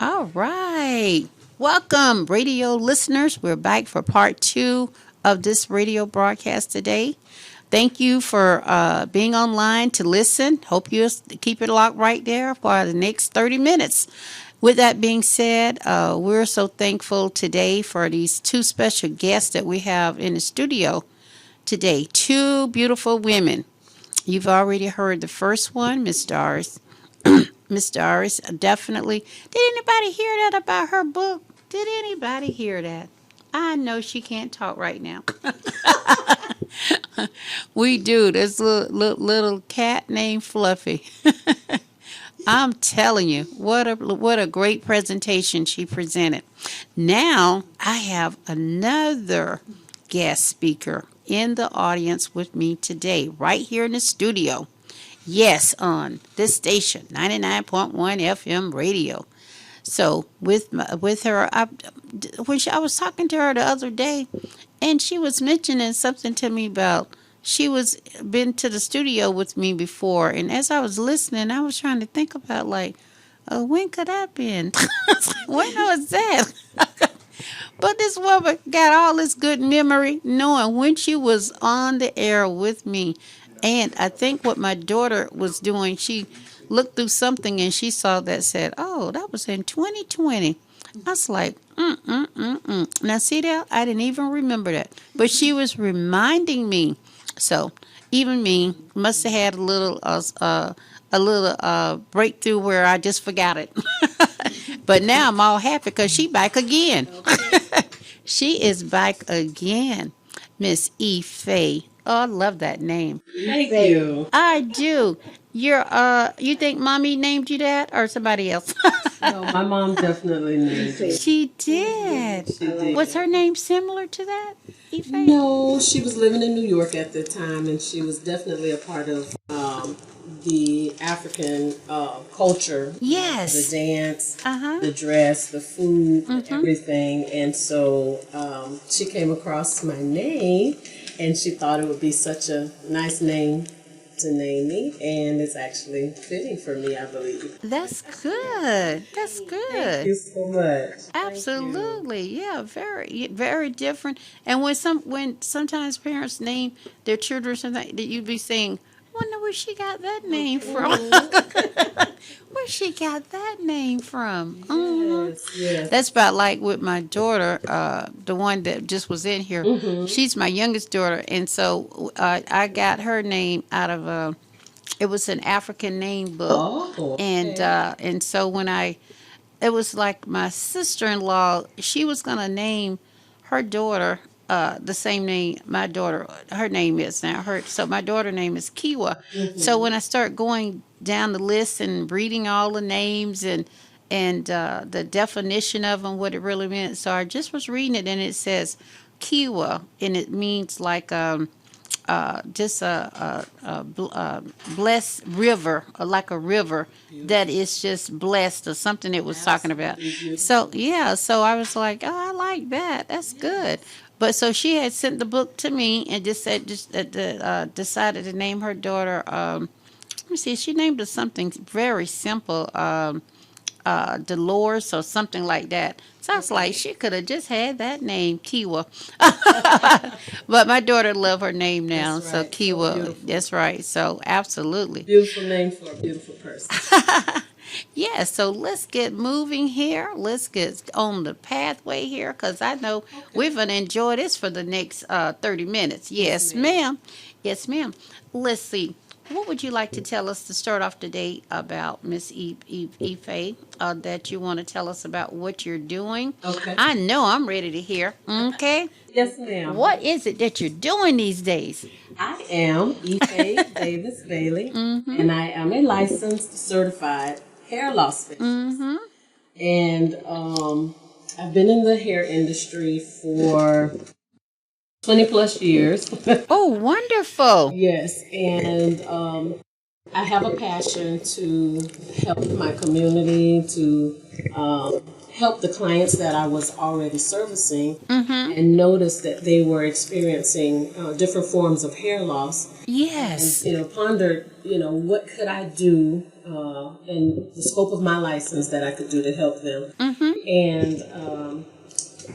All right. Welcome, radio listeners. We're back for part two of this radio broadcast today. Thank you for being online to listen. Hope you keep it locked right there for the next 30 minutes. With that being said, we're so thankful today for these two special guests that we have in the studio today. Two beautiful women. You've already heard the first one, Miss Doris. Miss Doris, definitely. Did anybody hear that about her book? Did anybody hear that? I know she can't talk right now. We do. This little cat named Fluffy. I'm telling you, what a great presentation she presented. Now I have another guest speaker in the audience with me today, right here in the studio. Yes, on this station, 99.1 FM radio. So with her, I was talking to her the other day, and she was mentioning something to me about she was been to the studio with me before, and as I was listening, I was trying to think about like, when could that been? When was that? But this woman got all this good memory, knowing when she was on the air with me. And I think what my daughter was doing, she looked through something and she saw that said, "Oh, that was in 2020." I was like, Now, see that? I didn't even remember that. But she was reminding me. So, even me must have had a little breakthrough where I just forgot it. But now I'm all happy because she back again. She is back again, Miss E. Faye. Oh, I love that name. Thank you. I do. You think mommy named you that or somebody else? No, my mom definitely named me. She did. She did. Was her name similar to that, Ife? No, she was living in New York at the time, and she was definitely a part of the African culture. The Yes. dance, Uh huh. the dress, the food, everything. And so she came across my name, and she thought it would be such a nice name to name me, and it's actually fitting for me, I believe. That's good. That's Thank good. you so much. Thank you. Absolutely. Yeah, very very different. And when sometimes parents name their children something that you'd be saying, wonder where she got that name from. Where she got that name from. Yes, yes. That's about like with my daughter, the one that just was in here. She's my youngest daughter, and so I got her name out of it was an African name book, Oh, and okay. so when it was like my sister-in-law, she was gonna name her daughter the same name my daughter her name is now. Her so my daughter name is Kiwa. So when I start going down the list and reading all the names and the definition of them, what it really meant. So I just was reading it, and it says Kiwa, and it means like just a blessed river, like a river that is just blessed or something it was talking about. Absolutely So beautiful. yeah, so I was like, oh, I like that. That's good. But so she had sent the book to me and just said just decided to name her daughter. Let me see. She named her something very simple. Dolores or something like that. So I was like, Okay. she could have just had that name, Kiwa. But my daughter love her name now, That's so right. So Kiwa. beautiful. That's right. So absolutely. Beautiful name for a beautiful person. Yeah, so let's get moving here. Let's get on the pathway here because I know we're Okay. going to enjoy this for the next 30 minutes. Yes, Yes, ma'am. ma'am. Yes, ma'am. Let's see. What would you like to tell us to start off today about Miss Ife, that you want to tell us about what you're doing? Okay. I know I'm ready to hear. Okay. Yes, ma'am. What is it that you're doing these days? I am Ife Davis Bailey, Mm-hmm. and I am a licensed certified hair loss specialist. Mm-hmm. And I've been in the hair industry for 20 plus years. Oh, wonderful. Yes, and I have a passion to help my community, to help the clients that I was already servicing, and notice that they were experiencing different forms of hair loss. And, Yes. pondered, what could I do in the scope of my license that I could do to help them. And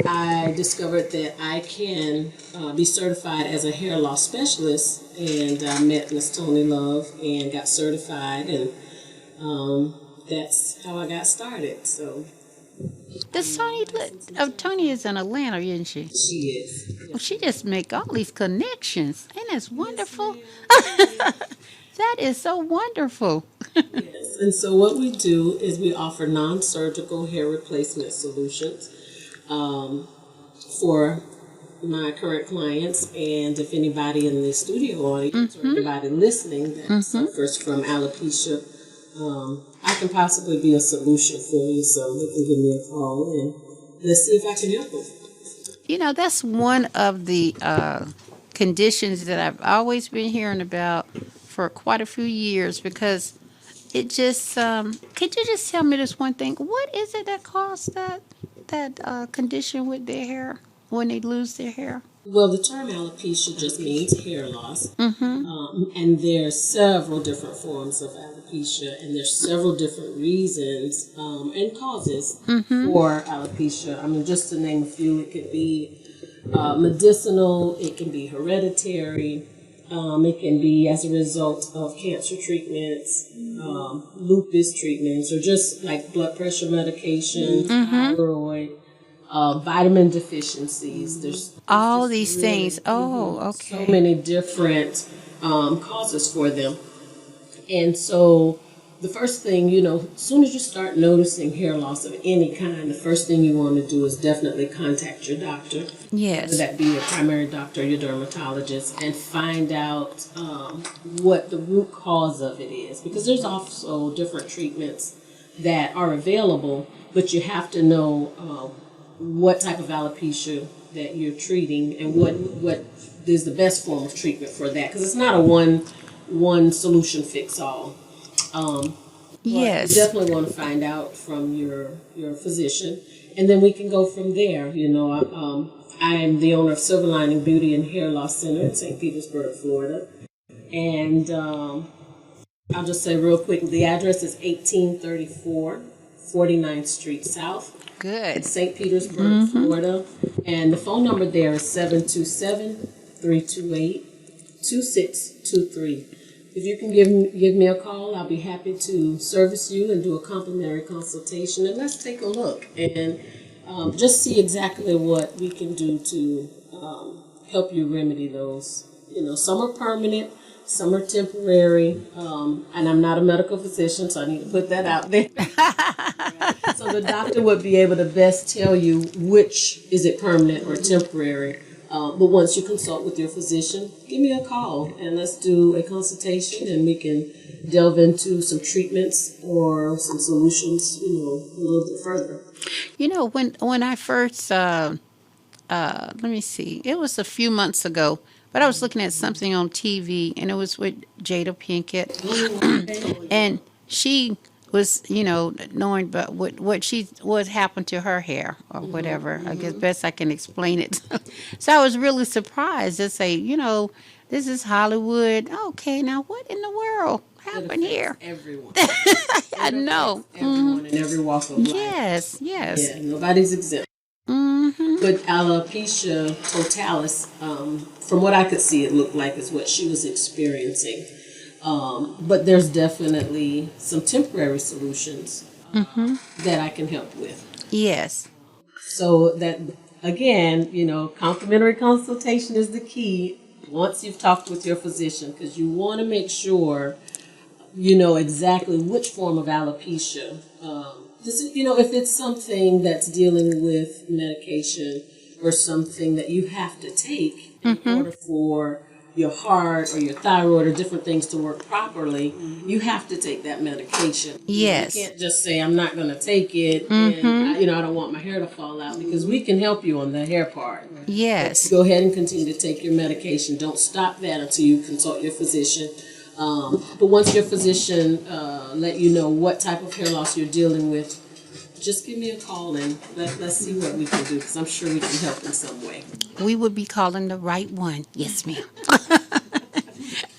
I discovered that I can be certified as a hair loss specialist, and I met Miss Tony Love and got certified, and that's how I got started. So Tony is in Atlanta, isn't she? she is. Well, she just make all these connections. Ain't that wonderful? That is so wonderful. Yes. And so what we do is we offer non-surgical hair replacement solutions for my current clients, and if anybody in the studio audience or anybody listening that suffers from alopecia, I can possibly be a solution for you. So they can give me a call and let's see if I can help them. That's one of the conditions that I've always been hearing about for quite a few years, because it just, could you just tell me this one thing? What is it that causes that condition with their hair when they lose their hair? Well, the term alopecia just means hair loss. And there are several different forms of alopecia, and there's several different reasons and causes for alopecia. I mean, just to name a few, it could be medicinal, it can be hereditary, it can be as a result of cancer treatments, lupus treatments, or just like blood pressure medications, thyroid, vitamin deficiencies. There's All just these really, things. Oh, okay. so many different causes for them. And so the first thing, as soon as you start noticing hair loss of any kind, the first thing you want to do is definitely contact your doctor. Yes. Whether that be your primary doctor or your dermatologist, and find out what the root cause of it is. Because there's also different treatments that are available, but you have to know what type of alopecia that you're treating and what is the best form of treatment for that, because it's not a one solution fix all. Yes. You definitely want to find out from your physician, and then we can go from there. I am the owner of Silver Lining Beauty and Hair Loss Center in Saint Petersburg, Florida, and I'll just say real quick, the address is 1834 49th Street South. Good. St. Petersburg, Florida. And the phone number there is 727-328-2623. If you can give me a call, I'll be happy to service you and do a complimentary consultation. And let's take a look and just see exactly what we can do to help you remedy those. Some are permanent, some are temporary, and I'm not a medical physician, so I need to put that out there. So the doctor would be able to best tell you which is it permanent or temporary. But once you consult with your physician, give me a call and let's do a consultation, and we can delve into some treatments or some solutions, a little bit further. When I first, let me see, it was a few months ago, but I was looking at something on TV, and it was with Jada Pinkett, and she was, knowing about what happened to her hair or whatever. I guess best I can explain it. So I was really surprised to say, this is Hollywood. Okay, now what in the world happened here? Everyone. I know. Everyone in every walk of life. Yes. Yeah, nobody's exempt. But alopecia totalis, from what I could see, it looked like is what she was experiencing. But there's definitely some temporary solutions that I can help with. Yes. So that, again, complimentary consultation is the key once you've talked with your physician, because you want to make sure you know exactly which form of alopecia. If it's something that's dealing with medication or something that you have to take in order for your heart or your thyroid or different things to work properly, you have to take that medication. Yes. You can't just say, I'm not going to take it and I don't want my hair to fall out, because we can help you on the hair part. Yes. Go ahead and continue to take your medication. Don't stop that until you consult your physician. But once your physician let you know what type of hair loss you're dealing with, just give me a call and let's see what we can do, because I'm sure we can help in some way. We would be calling the right one. Yes, ma'am.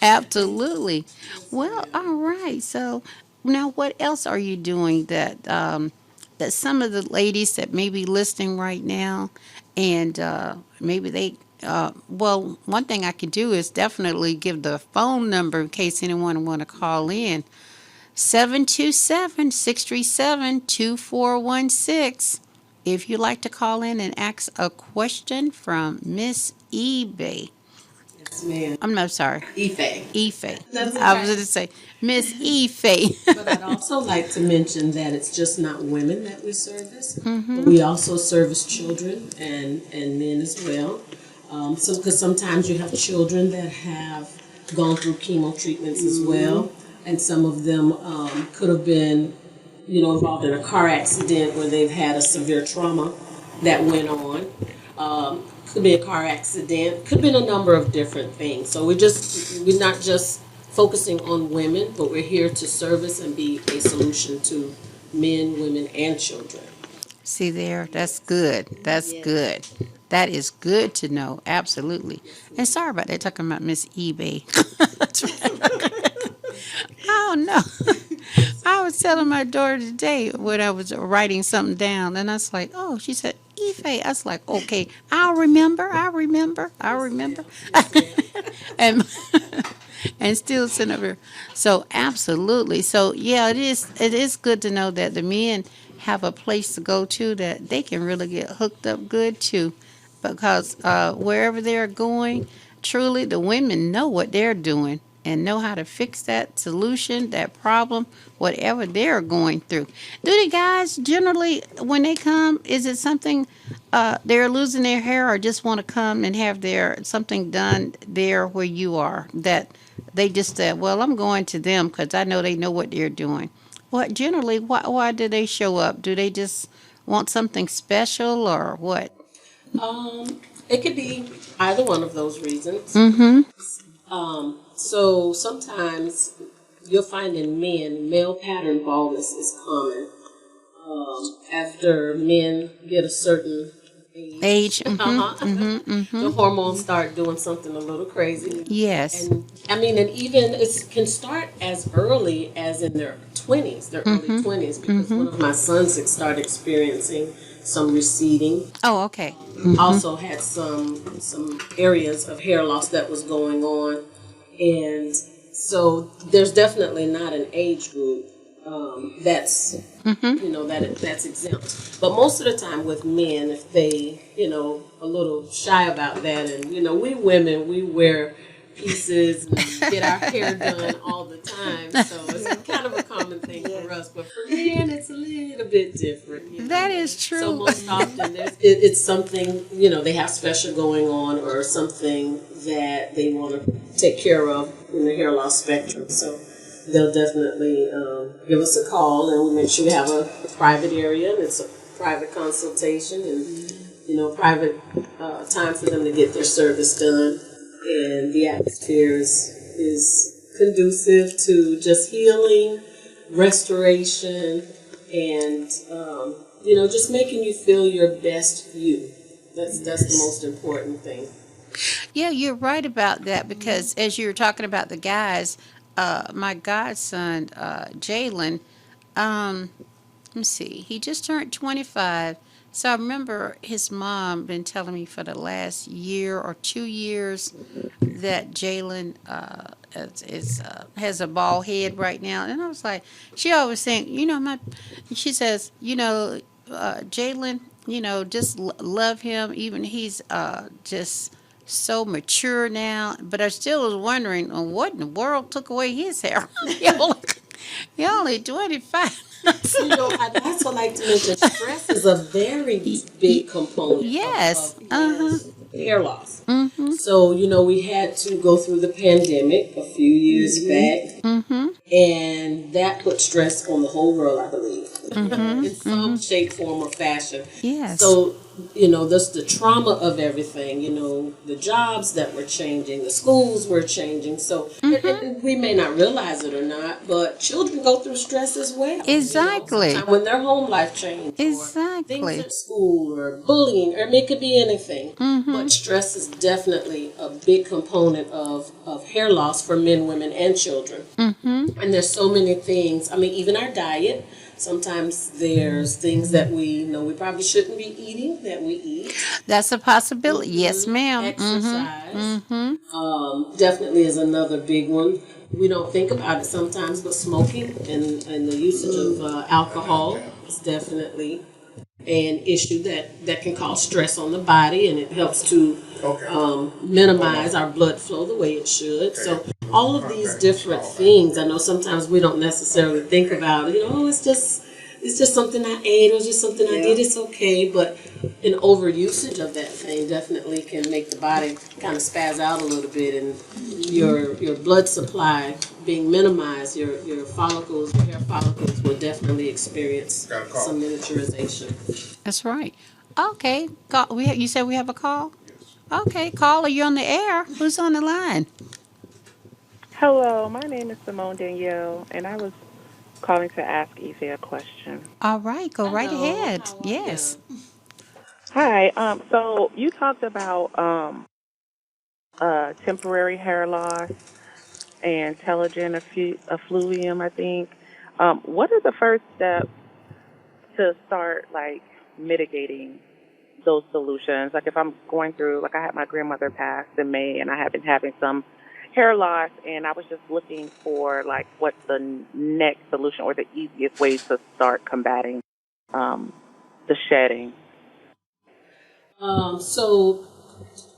Absolutely. Well, all right. So now, what else are you doing that some of the ladies that may be listening right now, and maybe they. Well, one thing I could do is definitely give the phone number in case anyone want to call in. 727-637-2416. If you'd like to call in and ask a question from Miss eBay. Yes, ma'am. I'm not sorry. Ife. Ife. That's I okay. was going to say Miss Ife. But I'd also like to mention that it's just not women that we service. But we also service children and men as well. Because sometimes you have children that have gone through chemo treatments as well, and some of them could have been, involved in a car accident where they've had a severe trauma that went on. Could be a car accident. Could be a number of different things. So we're not just focusing on women, but we're here to service and be a solution to men, women, and children. See there? That's good. That's good. That is good to know. Absolutely. And sorry about that, talking about Miss eBay. I don't know. I was telling my daughter today when I was writing something down, and I was like, oh, she said, Ife. I was like, okay, I'll remember. and and still sitting over. So absolutely. So yeah, it is good to know that the men have a place to go to that they can really get hooked up good too, because wherever they're going, truly the women know what they're doing and know how to fix that solution, that problem, whatever they're going through. Do the guys generally, when they come, is it something they're losing their hair, or just want to come and have their something done there where you are, that they just said, well, I'm going to them because I know they know what they're doing? What generally, why do they show up? Do they just want something special, or what? It could be either one of those reasons. So sometimes you'll find in men, male pattern baldness is common. After men get a certain age. The hormones start doing something a little crazy. Yes. And even it can start as early as in their 20s, their early 20s, because one of my sons had started experiencing some receding. Oh, okay. Also had some areas of hair loss that was going on. And so there's definitely not an age group that's that's exempt. But most of the time with men, if they a little shy about that, and we women, we wear pieces and get our hair done all the time, so it's kind of a common thing for us. But for men, it's a little bit different. That is true. So most often it's something they have special going on, or something that they want to take care of in the hair loss spectrum. So they'll definitely give us a call, and we make sure we have a private area, and it's a private consultation, and private time for them to get their service done. And the atmosphere is conducive to just healing, restoration, and just making you feel your best you. That's the most important thing. Yeah, you're right about that, because as you were talking about the guys, my godson, Jalen, let me see, he just turned 25. So I remember his mom been telling me for the last year or 2 years that Jalen has a bald head right now. And I was like, she always saying, she says, Jalen, just love him. Even he's just so mature now. But I still was wondering, what in the world took away his hair? He only 25. That's what I like to mention. Stress is a very big component of hair loss. So, we had to go through the pandemic a few years back, and that put stress on the whole world, I believe, in some shape, form, or fashion. Yes. So that's the trauma of everything, the jobs that were changing, the schools were changing. So and we may not realize it or not, but children go through stress as well. Exactly. Sometimes when their home life change or things Exactly. at school or bullying, or it could be anything. But stress is definitely a big component of hair loss for men, women, and children. And there's so many things. I mean, even our diet. Sometimes there's things that we know we probably shouldn't be eating that we eat. That's a possibility. Yes, ma'am. Exercise definitely is another big one. We don't think about it sometimes, but smoking and the usage of alcohol is definitely an issue that can cause stress on the body, and it helps to minimize our blood flow the way it should. So all of these different things, I know sometimes we don't necessarily think about it. It's just something I ate, or it's just something I did. It's okay, but an overusage of that thing definitely can make the body kind of spaz out a little bit, and your blood supply being minimized, your follicles, your hair follicles will definitely experience some miniaturization. That's right. Okay. You said we have a call? Okay, caller, you're on the air. Who's on the line? Hello, my name is Simone Danielle, and I was calling to ask Ife a question. All right, go right Hello, ahead. how are Yes. you? Hi, so you talked about temporary hair loss and telogen effluvium, I think. What are the first steps to start, like, mitigating those solutions? Like, if I'm going through, like, I had my grandmother pass in May, and I have been having some hair loss, and I was just looking for, like, what's the next solution or the easiest way to start combating the shedding. So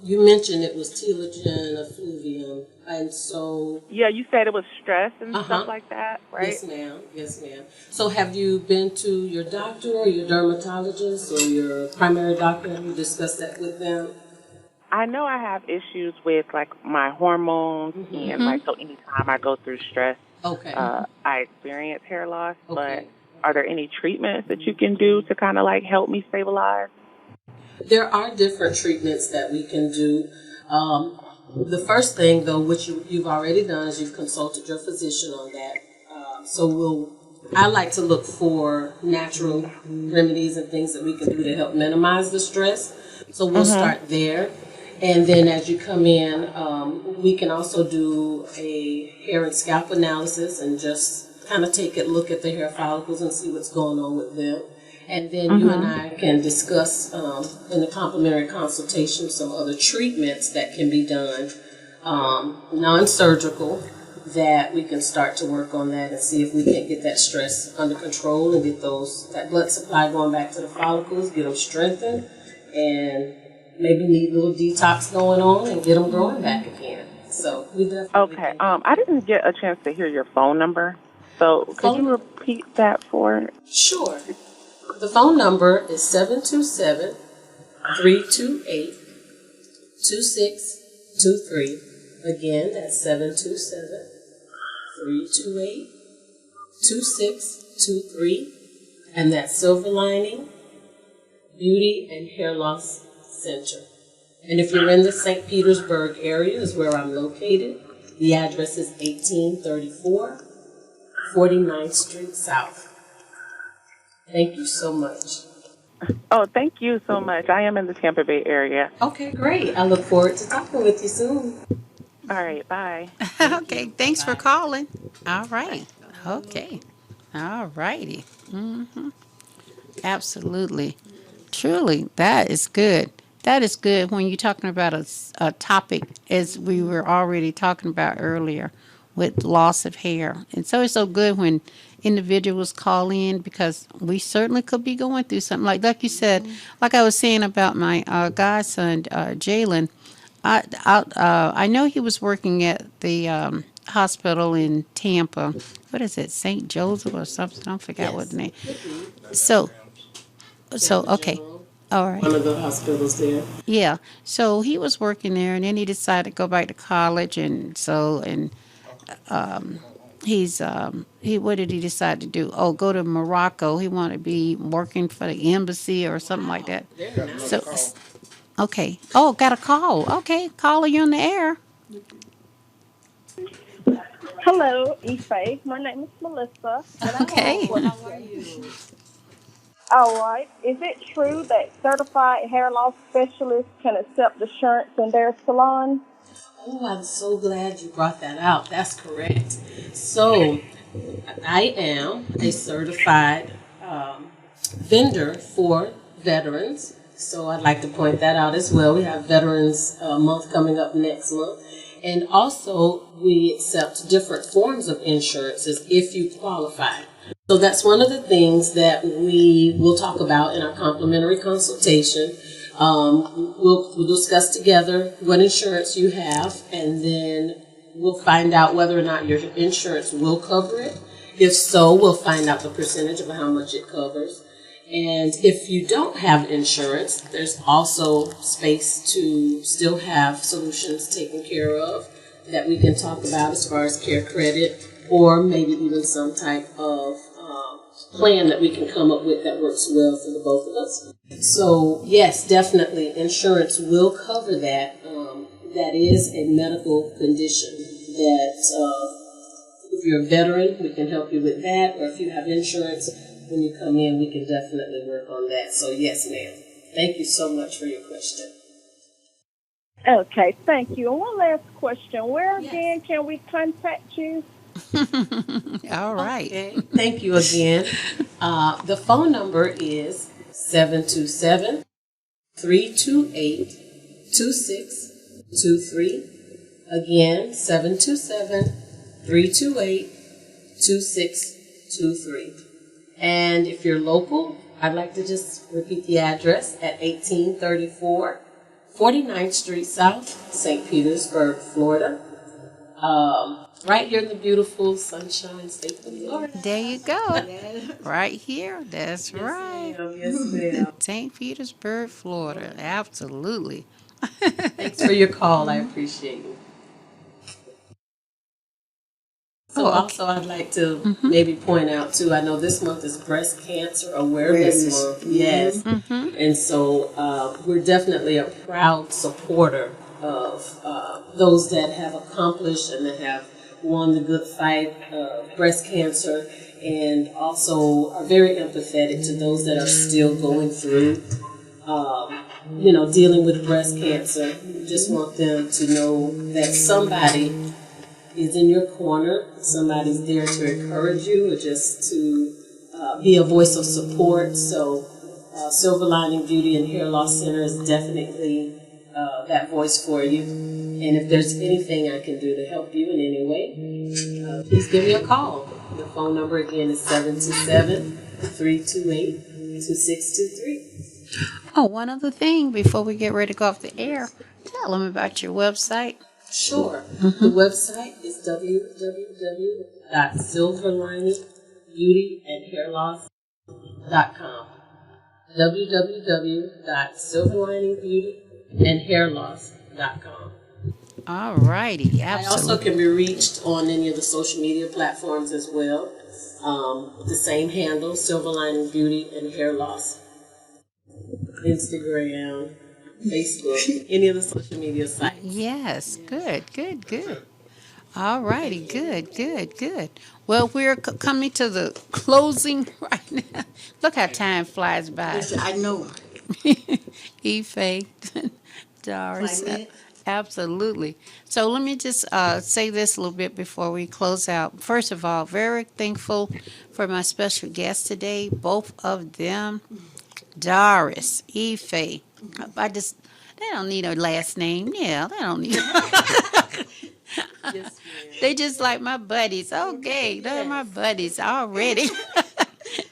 you mentioned it was telogen effluvium, and so Yeah, you said it was stress and stuff uh-huh. like that, right? Yes, ma'am. Yes, ma'am. So have you been to your doctor or your dermatologist or your primary doctor? Have you discussed that with them? I know I have issues with, like, my hormones, and, like, so anytime I go through stress, Okay. I experience hair loss. But Okay. are there any treatments that you can do to kind of, like, help me stabilize? There are different treatments that we can do. The first thing, though, which you've already done, is you've consulted your physician on that. I like to look for natural remedies and things that we can do to help minimize the stress. So we'll start there. And then as you come in, we can also do a hair and scalp analysis and just kind of take a look at the hair follicles and see what's going on with them. And then you and I can discuss in a complimentary consultation some other treatments that can be done, non-surgical, that we can start to work on that and see if we can get that stress under control and get that blood supply going back to the follicles, get them strengthened, and maybe need a little detox going on and get them growing back again. So we definitely Okay. can help. I didn't get a chance to hear your phone number. So could you Phone? repeat that for? Sure. The phone number is 727-328-2623. Again, that's 727-328-2623. And that's Silver Lining Beauty and Hair Loss Center. And if you're in the Saint Petersburg area is where I'm located. The address is 1834 49th Street South. Thank you so much. Oh, thank you so much. I am in the Tampa Bay area. Okay, great. I look forward to talking with you soon. All right. Bye. Thank Okay, you. thanks for Bye. calling. All Bye. right. Okay. All righty. Absolutely. Truly, that is good. That is good when you're talking about a topic, as we were already talking about earlier, with loss of hair. And so it's so good when individuals call in, because we certainly could be going through something. Like you said, like I was saying about my godson, Jalen. I know he was working at the hospital in Tampa. What is it, St. Joseph or something? I forgot what Yes, the name. it could be So, Tampa okay. General, All right. one of the hospitals there. Yeah. So he was working there, and then he decided to go back to college, and he what did he decide to do? Oh, go to Morocco. He wanted to be working for the embassy or something like that. Very So nice. okay. Oh, got a call. Okay, caller, you on the air. Hello, Ife. My name is Melissa, and I have a Okay. Oh, how are question. you? All right. Is it true that certified hair loss specialists can accept insurance in their salon? Oh, I'm so glad you brought that out. That's correct. So, I am a certified vendor for veterans. So, I'd like to point that out as well. We have Veterans Month coming up next month. And also, we accept different forms of insurances if you qualify. So that's one of the things that we will talk about in our complimentary consultation. We'll discuss together what insurance you have, and then we'll find out whether or not your insurance will cover it. If so, we'll find out the percentage of how much it covers. And if you don't have insurance, there's also space to still have solutions taken care of that we can talk about as far as care credit or maybe even some type of plan that we can come up with that works well for the both of us. So yes, definitely insurance will cover that. That is a medical condition that if you're a veteran, we can help you with that, or if you have insurance, when you come in, we can definitely work on that. So yes, ma'am. Thank you so much for your question. Okay, thank you. And one last question. Where Yes. again can we contact you? All right. Okay. Thank you again. The phone number is 727 328 2623. Again, 727 328 2623. And if you're local, I'd like to just repeat the address at 1834 49th Street South, St. Petersburg, Florida. Right here in the beautiful sunshine state of Florida. There you go. Yes, Right here. That's right. ma'am. Yes, ma'am. St. Petersburg, Florida. Absolutely. Thanks for your call. I appreciate it. So Oh, okay. also I'd like to maybe point out too, I know this month is Breast Cancer Awareness Month. Yes. And so we're definitely a proud supporter of those that have accomplished and that have won the good fight of breast cancer, and also are very empathetic to those that are still going through, dealing with breast cancer. We just want them to know that somebody is in your corner, somebody's there to encourage you or just to be a voice of support. So Silver Lining Beauty and Hair Loss Center is definitely that voice for you. And if there's anything I can do to help you in any way, please give me a call. The phone number again is 727 328 2623. Oh, one other thing before we get ready to go off the air. Tell them about your website. Sure. The website is www.silverliningbeautyandhairloss.com. www.silverliningbeautyandhairloss.com. All righty. I also Absolutely. can be reached on any of the social media platforms as well. The same handle, Silver Lining Beauty and Hair Loss. Instagram, Facebook, any of the social media sites. Yes. Good, good, good. All righty. Good, good, good. Well, we're coming to the closing right now. Look how time flies by. Yes, I know. Ife, Doris, Climate. absolutely. So let me just say this a little bit before we close out. First of all, very thankful for my special guests today, both of them, Doris, Ife. I just, they don't need a last name. Yeah, they don't need. Yes, They just like my buddies. Okay, they're my buddies already.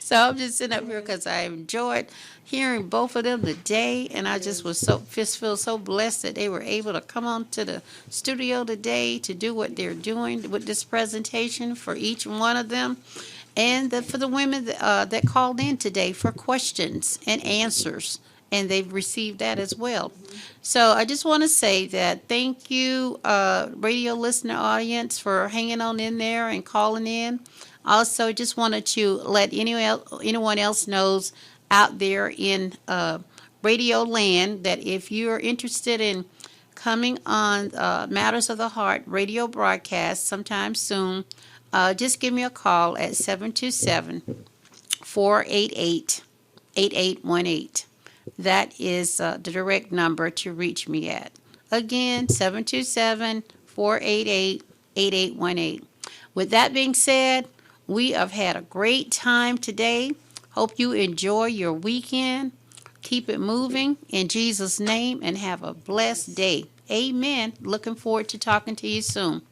So I'm just sitting up here because I enjoyed hearing both of them today, and I just was just feel so blessed that they were able to come on to the studio today to do what they're doing with this presentation for each one of them, and for the women that called in today for questions and answers. and they've received that as well. So I just want to say that thank you, radio listener audience, for hanging on in there and calling in. Also, just wanted to let anyone else knows out there in radio land that if you're interested in coming on Matters of the Heart radio broadcast sometime soon, just give me a call at 727-488-8818. That is the direct number to reach me at. Again, 727-488-8818. With that being said, we have had a great time today. Hope you enjoy your weekend. Keep it moving in Jesus' name and have a blessed day. Amen. Looking forward to talking to you soon.